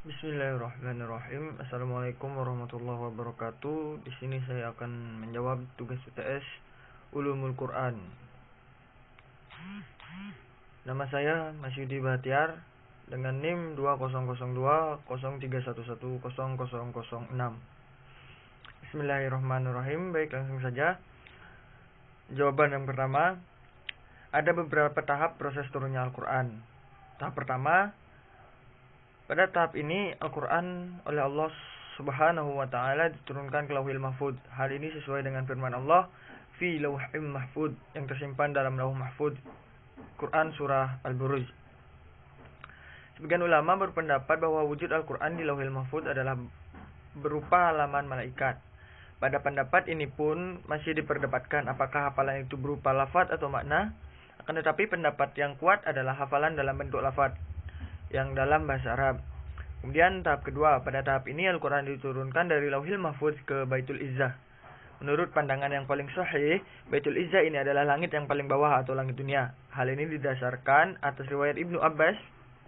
Bismillahirrahmanirrahim. Assalamualaikum warahmatullahi wabarakatuh. Di sini saya akan menjawab tugas UTS Ulumul Quran. Nama saya Masyudi Bahtiar dengan NIM 200203110006. Bismillahirrahmanirrahim. Baik, langsung saja. Jawaban yang pertama, ada beberapa tahap proses turunnya Al-Quran. Tahap pertama, pada tahap ini Al-Quran oleh Allah Subhanahu wa ta'ala diturunkan ke Lauhil Mahfud. Hal ini sesuai dengan firman Allah, fi lauhim mahfud, yang tersimpan dalam lauh mahfud. Quran surah Al-Buruj. Sebagian ulama berpendapat bahwa wujud Al-Quran di Lauhil Mahfud adalah berupa halaman malaikat. Pada pendapat ini pun masih diperdebatkan apakah hafalan itu berupa lafaz atau makna. Akan tetapi pendapat yang kuat adalah hafalan dalam bentuk lafaz yang dalam bahasa Arab. Kemudian tahap kedua, pada tahap ini Al-Quran diturunkan dari Lauhil Mahfuz ke Baitul Izzah. Menurut pandangan yang paling sahih, Baitul Izzah ini adalah langit yang paling bawah atau langit dunia. Hal ini didasarkan atas riwayat Ibnu Abbas.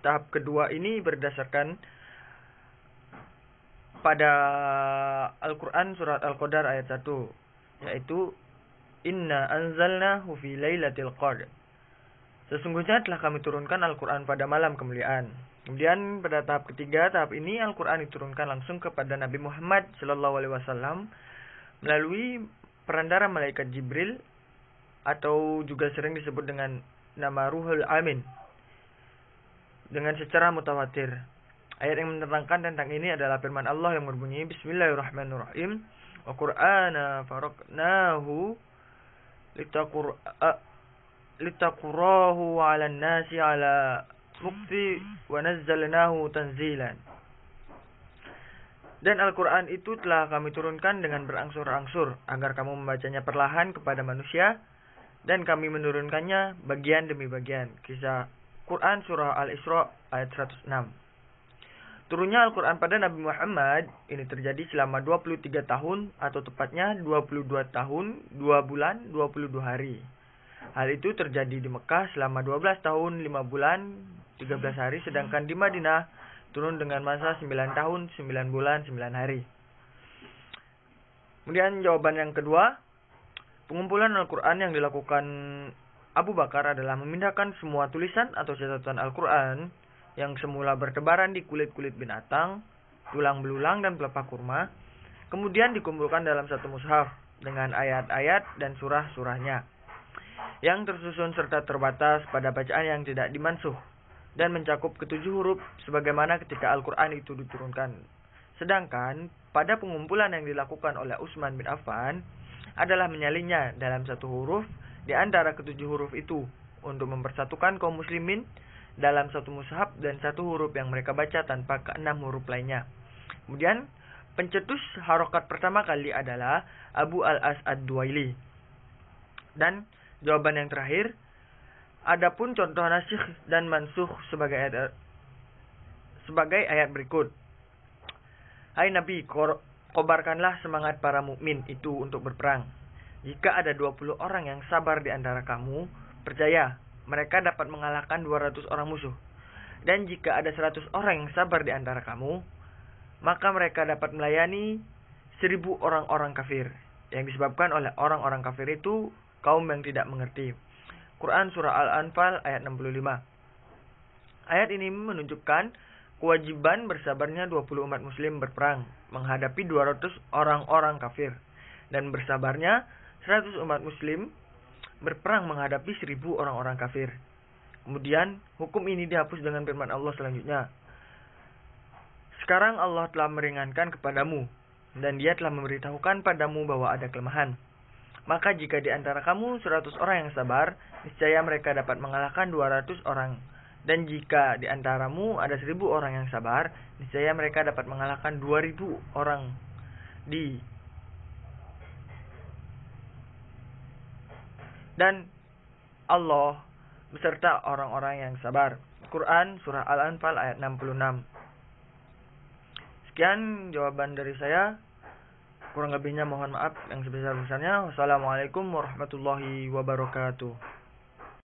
Tahap kedua ini berdasarkan pada Al-Quran surat Al-Qadar ayat 1, yaitu Inna anzalnahu fi lailatul qadr. Sesungguhnya telah kami turunkan Al-Quran pada malam kemuliaan. Kemudian pada tahap ketiga, tahap ini Al-Quran diturunkan langsung kepada Nabi Muhammad SAW melalui perantara malaikat Jibril, atau juga sering disebut dengan nama Ruhul Amin, dengan secara mutawatir. Ayat yang menerangkan tentang ini adalah firman Allah yang berbunyi, Bismillahirrahmanirrahim, wa Qur'ana faraqnahu litaqurahu 'alan nasi 'ala mukti wa nazzalnahu tanzilan. Dan Al-Quran itu telah kami turunkan dengan berangsur-angsur agar kamu membacanya perlahan kepada manusia, dan kami menurunkannya bagian demi bagian. Kisah Quran surah Al-Isra ayat 106. Turunnya Al-Quran pada Nabi Muhammad ini terjadi selama 23 tahun, atau tepatnya 22 tahun, 2 bulan, 22 hari. Hal itu terjadi di Mekah selama 12 tahun, 5 bulan, 13 hari, sedangkan di Madinah turun dengan masa 9 tahun, 9 bulan, 9 hari. Kemudian jawaban yang kedua, pengumpulan Al-Quran yang dilakukan Abu Bakar adalah memindahkan semua tulisan atau catatan Al-Quran yang semula bertebaran di kulit-kulit binatang, tulang belulang, dan pelepah kurma, kemudian dikumpulkan dalam satu mushaf dengan ayat-ayat dan surah-surahnya, yang tersusun serta terbatas pada bacaan yang tidak dimansuh, dan mencakup ketujuh huruf sebagaimana ketika Al-Quran itu diturunkan. Sedangkan pada pengumpulan yang dilakukan oleh Utsman bin Affan adalah menyalinnya dalam satu huruf di antara ketujuh huruf itu untuk mempersatukan kaum muslimin dalam satu mushaf dan satu huruf yang mereka baca tanpa keenam huruf lainnya. Kemudian pencetus harokat pertama kali adalah Abu al-As ad-Duwaili. Dan jawaban yang terakhir, adapun contoh nasikh dan mansuh sebagai ayat berikut. Hai Nabi, kobarkanlah semangat para mukmin itu untuk berperang. Jika ada 20 orang yang sabar di antara kamu, percaya mereka dapat mengalahkan 200 orang musuh. Dan jika ada 100 orang yang sabar di antara kamu, maka mereka dapat melayani 1000 orang-orang kafir. Yang disebabkan oleh orang-orang kafir itu kaum yang tidak mengerti. Quran surah Al-Anfal ayat 65. Ayat ini menunjukkan kewajiban bersabarnya 20 umat muslim berperang menghadapi 200 orang-orang kafir, dan bersabarnya 100 umat muslim berperang menghadapi 1000 orang-orang kafir. Kemudian hukum ini dihapus dengan firman Allah selanjutnya, sekarang Allah telah meringankan kepadamu, dan Dia telah memberitahukan padamu bahwa ada kelemahan. Maka jika di antara kamu 100 orang yang sabar, niscaya mereka dapat mengalahkan 200 orang. Dan jika di antaramu ada 1000 orang yang sabar, niscaya mereka dapat mengalahkan 2000 orang. Dan Allah beserta orang-orang yang sabar. Quran surah Al-Anfal ayat 66. Sekian jawaban dari saya. Kurang lebihnya mohon maaf yang sebesar-besarnya. Wassalamualaikum warahmatullahi wabarakatuh.